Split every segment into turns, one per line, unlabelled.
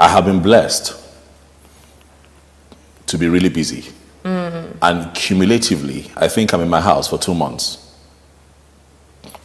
I have been blessed to be really busy. And cumulatively, I think I'm in my house for 2 months.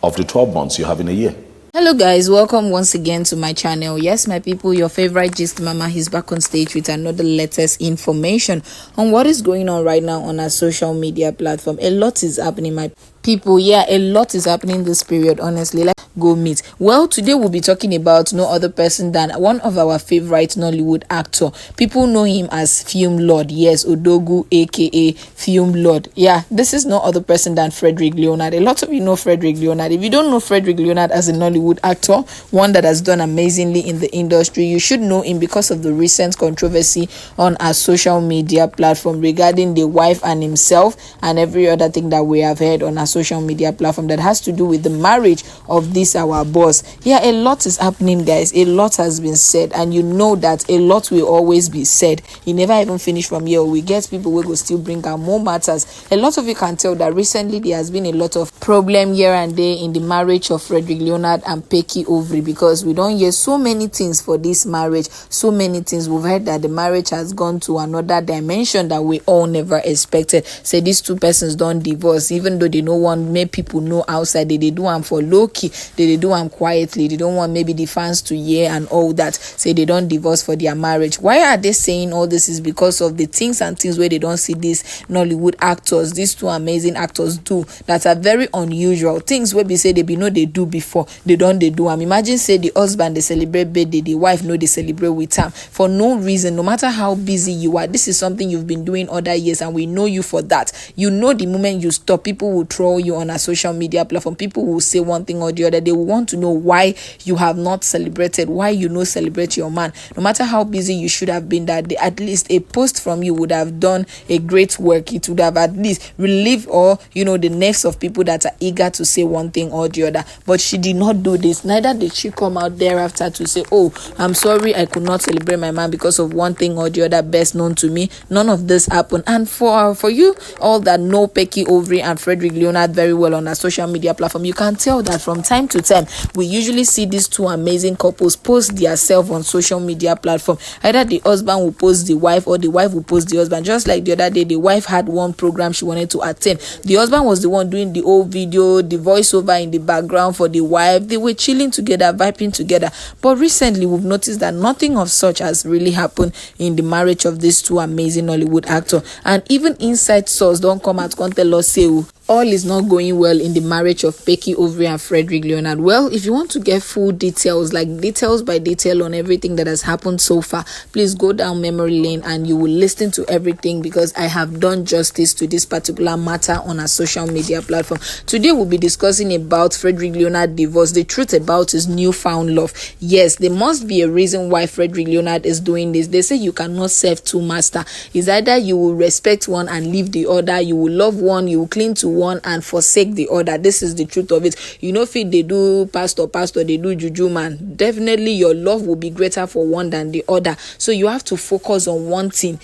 Of the 12 months you have in a year.
Hello guys, welcome once again to my channel. Yes, my people, your favorite gist mama is back on stage with another latest information on what is going on right now on our social media platform. A lot is happening, my people. Yeah, a lot is happening this period, honestly. Let's go meet. Well, today we'll be talking about no other person than one of our favorite Nollywood actor. People know him as Film Lord. Yes, Odogu, aka Film Lord. Yeah, this is no other person than Frederick Leonard. A lot of you know Frederick Leonard. If you don't know Frederick Leonard as a Nollywood actor, one that has done amazingly in the industry, you should know him because of the recent controversy on our social media platform regarding the wife and himself and every other thing that we have heard on our social media platform that has to do with the marriage of this our boss. Yeah, a lot is happening, guys. A lot has been said, and you know that a lot will always be said. You never even finish from here. We get people who will still bring out more matters. A lot of you can tell that recently there has been a lot of problem here and there in the marriage of Frederick Leonard and Peggy Ovire, because we don't hear so many things for this marriage. So many things. We've heard that the marriage has gone to another dimension that we all never expected. Say these two persons don't divorce, even though they don't want make people know outside. They do them for low key. They do them quietly. They don't want maybe the fans to hear and all that. Say they don't divorce for their marriage. Why are they saying all this? Is because of the things where they don't see these Nollywood actors, these two amazing actors do that are very unusual. Things where we say they do before they don't they do. Imagine say the husband they celebrate birthday, the wife know they celebrate with him for no reason. No matter how busy you are, this is something you've been doing other years, and we know you for that. You know the moment you stop, people will troll you on a social media platform. People will say one thing or the other. They will want to know why you have not celebrated, why you no celebrate your man. No matter how busy you should have been that day, at least a post from you would have done a great work. It would have at least relieved or the nerves of people that are eager to say one thing or the other. But she did not do this. Neither did she come out thereafter to say, oh, I'm sorry, I could not celebrate my man because of one thing or the other best known to me. None of this happened. And for you all that know Peggy Ovire and Frederick Leonard very well on our social media platform, you can tell that from time to time we usually see these two amazing couples post their self on social media platform. Either the husband will post the wife or the wife will post the husband. Just like the other day, the wife had one program she wanted to attend. The husband was the one doing the whole video, the voiceover in the background for the wife. They were chilling together, vibing together. But recently we've noticed that nothing of such has really happened in the marriage of these two amazing Hollywood actors. And even inside source don't come out and tell us say all is not going well in the marriage of Peggy Ovire and Frederick Leonard. Well, if you want to get full details, like details by detail on everything that has happened so far, please go down memory lane and you will listen to everything, because I have done justice to this particular matter on our social media platform. Today we'll be discussing about Frederick Leonard divorce, the truth about his newfound love. Yes, there must be a reason why Frederick Leonard is doing this. They say you cannot serve two masters. It's either you will respect one and leave the other, you will love one, you will cling to one and forsake the other. This is the truth of it. If they do pastor, they do juju man, definitely your love will be greater for one than the other. So you have to focus on one thing.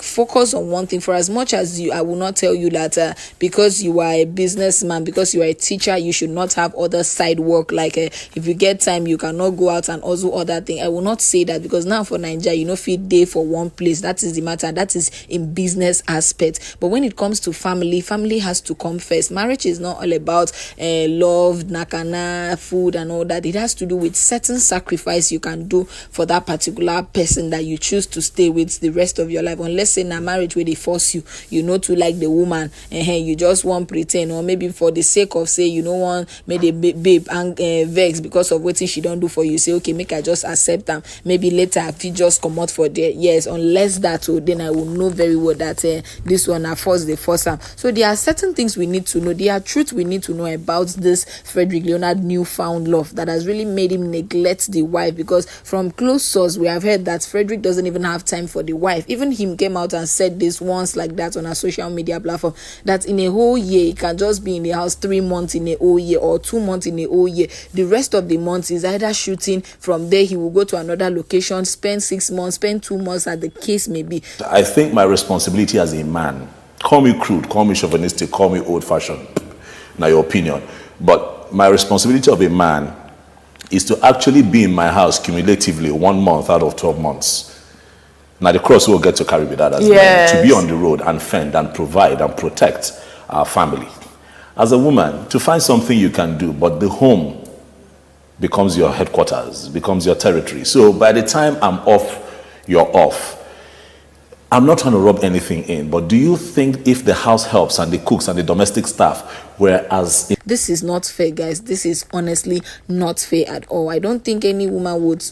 Focus on one thing. For as much as I will not tell you that because you are a businessman, because you are a teacher, you should not have other side work. If you get time, you cannot go out and also other thing. I will not say that, because now for Nigeria, feed day for one place. That is the matter. That is in business aspect. But when it comes to family has to come first. Marriage is not all about love, nakana, food and all that. It has to do with certain sacrifice you can do for that particular person that you choose to stay with the rest of your life. Unless in a marriage where they force you, to like the woman, you just want pretend, or maybe for the sake of say you don't want maybe babe and vex because of what she don't do for you. Say okay, make I just accept them. Maybe later if you just come out for there. Yes, unless that, then I will know very well that this one I force they force them. So there are certain things we need to know. There are truth we need to know about this Frederick Leonard newfound love that has really made him neglect the wife, because from close source we have heard that Frederick doesn't even have time for the wife. Even him came out and said this once like that on a social media platform, that in a whole year he can just be in the house 3 months in a whole year or 2 months in a whole year. The rest of the months is either shooting. From there he will go to another location, spend 6 months, spend 2 months, as the case may be.
I think my responsibility as a man, call me crude, call me chauvinistic, call me old-fashioned, now your opinion, but my responsibility of a man is to actually be in my house cumulatively 1 month out of 12 months. Now the cross will get to carry with that as
Yes.
men, to be on the road and fend and provide and protect our family. As a woman, to find something you can do, but the home becomes your headquarters, becomes your territory. So by the time I'm off, you're off. I'm not trying to rub anything in, but do you think if the house helps and the cooks and the domestic staff, whereas
this is not fair, guys. This is honestly not fair at all. I don't think any woman would,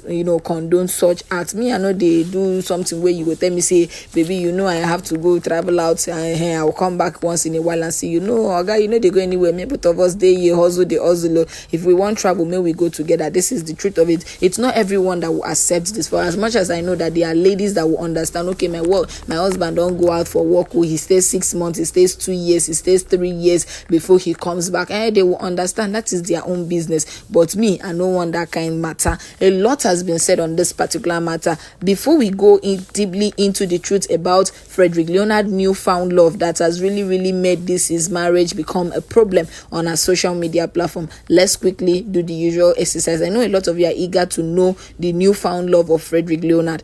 condone such acts. Me, I know they do something where you go tell me, say, baby, I have to go travel out and I'll come back once in a while and say, guy, they go anywhere. Maybe both of us, they hustle. If we want travel, maybe we go together. This is the truth of it. It's not everyone that will accept this. For as much as I know that there are ladies that will understand, okay, my husband don't go out for work. He stays 6 months, he stays 2 years, he stays 3 years before he comes back. They will understand that is their own business. But me, I don't want that kind of matter. A lot has been said on this particular matter. Before we go deeply into the truth about Frederick Leonard's newfound love that has really made his marriage become a problem on our social media platform, let's quickly do the usual exercise. I know a lot of you are eager to know the newfound love of Frederick Leonard.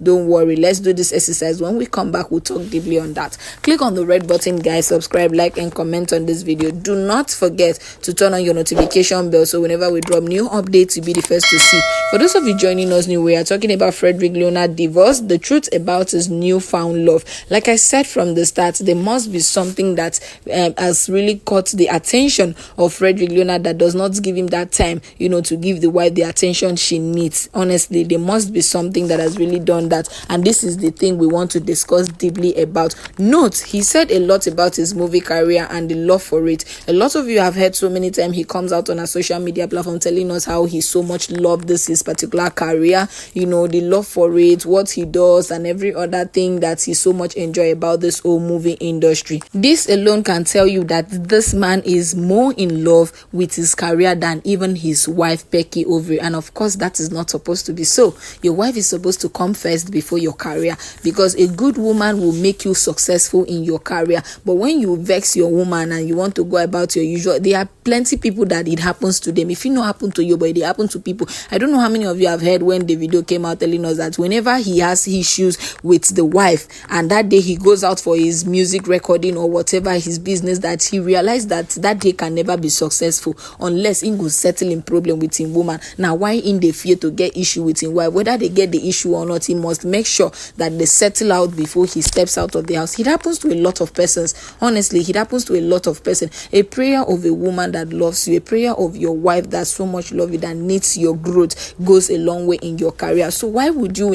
Don't worry, let's do this exercise. When we come back, we'll talk deeply on that. Click on the red button, guys, subscribe, like, and comment on this video. Do not forget to turn on your notification bell so whenever we drop new updates, you'll be the first to see. For those of you joining us new, we are talking about Frederick Leonard divorce, the truth about his newfound love. Like I said from the start, there must be something that has really caught the attention of Frederick Leonard that does not give him that time, to give the wife the attention she needs. Honestly, there must be something that has really done that, and this is the thing we want to discuss deeply about. Note, he said a lot about his movie career and the love for it. A lot of you have heard so many times he comes out on a social media platform telling us how he so much loved his particular career, the love for it, what he does, and every other thing that he so much enjoy about this whole movie industry. This alone can tell you that this man is more in love with his career than even his wife, Peggy Ovire. And of course, that is not supposed to be so. Your wife is supposed to come first before your career, because a good woman will make you successful in your career. But when you vex your woman and you want to go about your usual, there are plenty people that it happens to them. If it not happen to you, but it happen to people. I don't know how many of you have heard when the video came out telling us that whenever he has issues with the wife and that day he goes out for his music recording or whatever his business, that he realized that day can never be successful unless he go settle in problem with him woman. Now why in the fear to get issue with him wife, whether they get the issue or not, he must make sure that they settle out before he steps out of the house. It happens to a lot of persons. Honestly, it happens to a lot of persons. A prayer of a woman that loves you, a prayer of your wife that so much love you, that needs your growth, goes a long way in your career. So why would you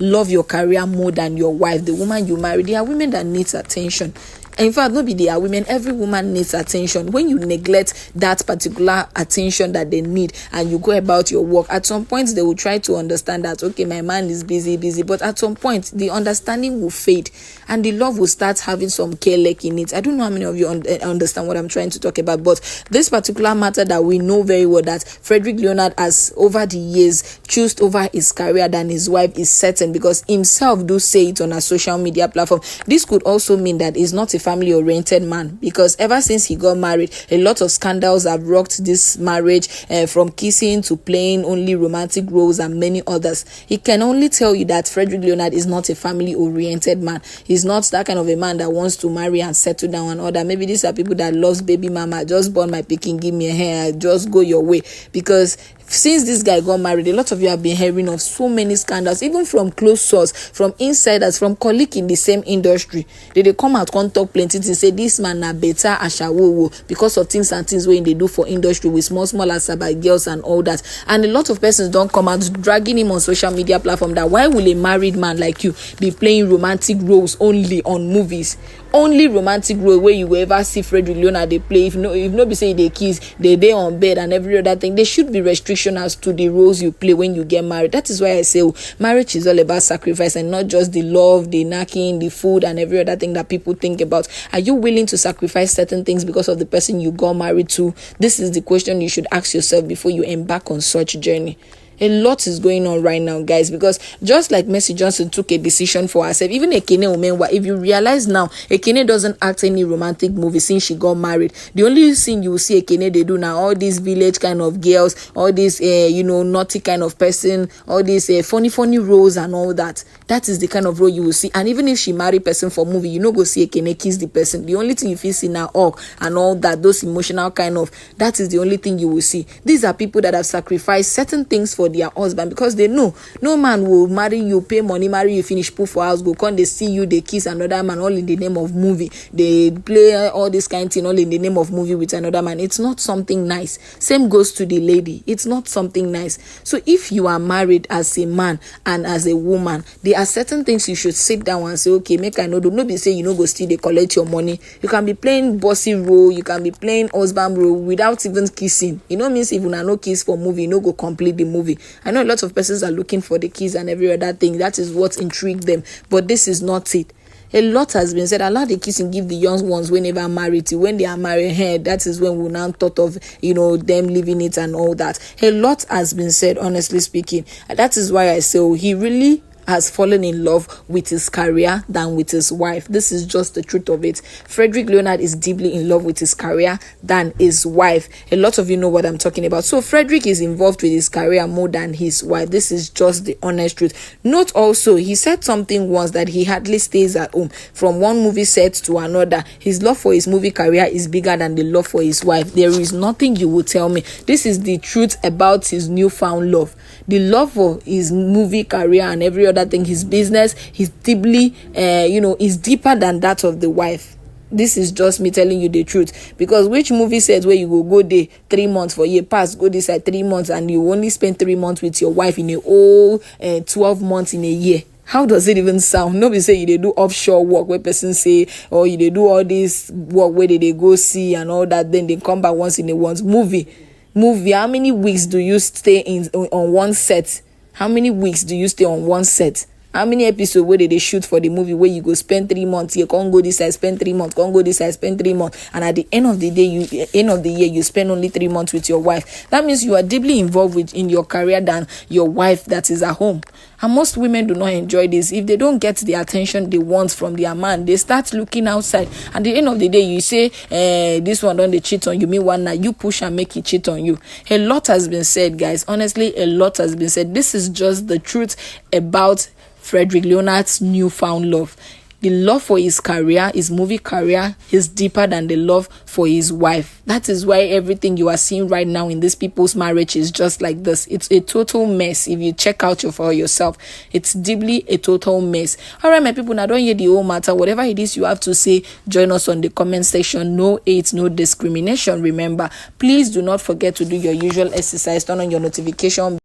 love your career more than your wife, the woman you marry? There are women that needs attention. In fact, not be they are women, every woman needs attention. When you neglect that particular attention that they need and you go about your work, at some point they will try to understand that, okay, my man is busy, but at some point the understanding will fade and the love will start having some care lack in it. I don't know how many of you understand what I'm trying to talk about, but this particular matter that we know very well, that Frederick Leonard has over the years chosen over his career than his wife, is certain, because himself do say it on a social media platform. This could also mean that he's not a family-oriented man, because ever since he got married, a lot of scandals have rocked this marriage, from kissing to playing only romantic roles and many others. He can only tell you that Frederick Leonard is not a family-oriented man. He's not that kind of a man that wants to marry and settle down and other. Maybe these are people that loves baby mama, just born my pikin, give me a hair, just go your way. Because since this guy got married, a lot of you have been hearing of so many scandals, even from close source, from insiders, from colleagues in the same industry. They come out, come talk plenty to say this man na better ashawo because of things and things when they do for industry with small asaba girls and all that. And a lot of persons don't come out dragging him on social media platform that why will a married man like you be playing romantic roles only on movies? Only romantic role where you will ever see Frederick Leonard they play. If no be say they kiss, they on bed and every other thing. There should be restriction as to the roles you play when you get married. That is why I say marriage is all about sacrifice and not just the love, the knacking, the food and every other thing that people think about. Are you willing to sacrifice certain things because of the person you got married to? This is the question you should ask yourself before you embark on such journey. A lot is going on right now, guys, because just like Mercy Johnson took a decision for herself, even Ekene Omenwa, if you realize now, Ekene doesn't act any romantic movie since she got married. The only thing you will see Ekene they do now, all these village kind of girls, all these naughty kind of person, all these funny roles and all that. That is the kind of role you will see. And even if she marry person for movie, you know go see Ekene kiss the person. The only thing you feel see now and all that, those emotional kind of, that is the only thing you will see. These are people that have sacrificed certain things for their husband because they know no man will marry you, pay money, marry you, finish put for house, go come they see you, they kiss another man all in the name of movie. They play all this kind of thing all in the name of movie with another man. It's not something nice. Same goes to the lady. It's not something nice. So if you are married as a man and as a woman, there are certain things you should sit down and say, okay, make I know. Do not be say you know go still they collect your money. You can be playing bossy role, you can be playing husband role without even kissing. You know means if you no kiss for movie, you no go complete the movie. I know a lot of persons are looking for the kiss and every other thing. That is what intrigued them. But this is not it. A lot has been said. Allow the kissing, give the young ones when they are married. When they are married, that is when we now thought of them leaving it and all that. A lot has been said, honestly speaking. And that is why I say he really has fallen in love with his career than with his wife. This is just the truth of it. Frederick Leonard is deeply in love with his career than his wife. A lot of you know what I'm talking about. So Frederick is involved with his career more than his wife. This is just the honest truth. Note also, he said something once that he hardly stays at home. From one movie set to another, his love for his movie career is bigger than the love for his wife. There is nothing you will tell me. This is the truth about his newfound love. The love for his movie career and every other thing, his business, is deeply, is deeper than that of the wife. This is just me telling you the truth. Because which movie says where you go there 3 months for year pass, go this side 3 months, and you only spend 3 months with your wife in a whole 12 months in a year? How does it even sound? Nobody say you they do offshore work where person say, or you they do all this work where they go see and all that, then they come back once in a once. Movie, how many weeks do you stay on one set? How many weeks do you stay on one set? How many episodes where they shoot for the movie where you go spend 3 months, you can't go this side, spend 3 months, can't go this side, spend 3 months, and at the end of the year, you spend only 3 months with your wife. That means you are deeply involved in your career than your wife that is at home. And most women do not enjoy this. If they don't get the attention they want from their man, they start looking outside. At the end of the day, you say, this one don't they cheat on you. Meanwhile, now you push and make it cheat on you. A lot has been said, guys. Honestly, a lot has been said. This is just the truth about Frederick Leonard's newfound love. The love for his career, his movie career, is deeper than the love for his wife. That is why everything you are seeing right now in these people's marriage is just like this. It's a total mess. If you check out for yourself, it's deeply a total mess. All right, my people, now don't hear the whole matter. Whatever it is you have to say, join us on the comment section. No hate, no discrimination. Remember, please do not forget to do your usual exercise. Turn on your notification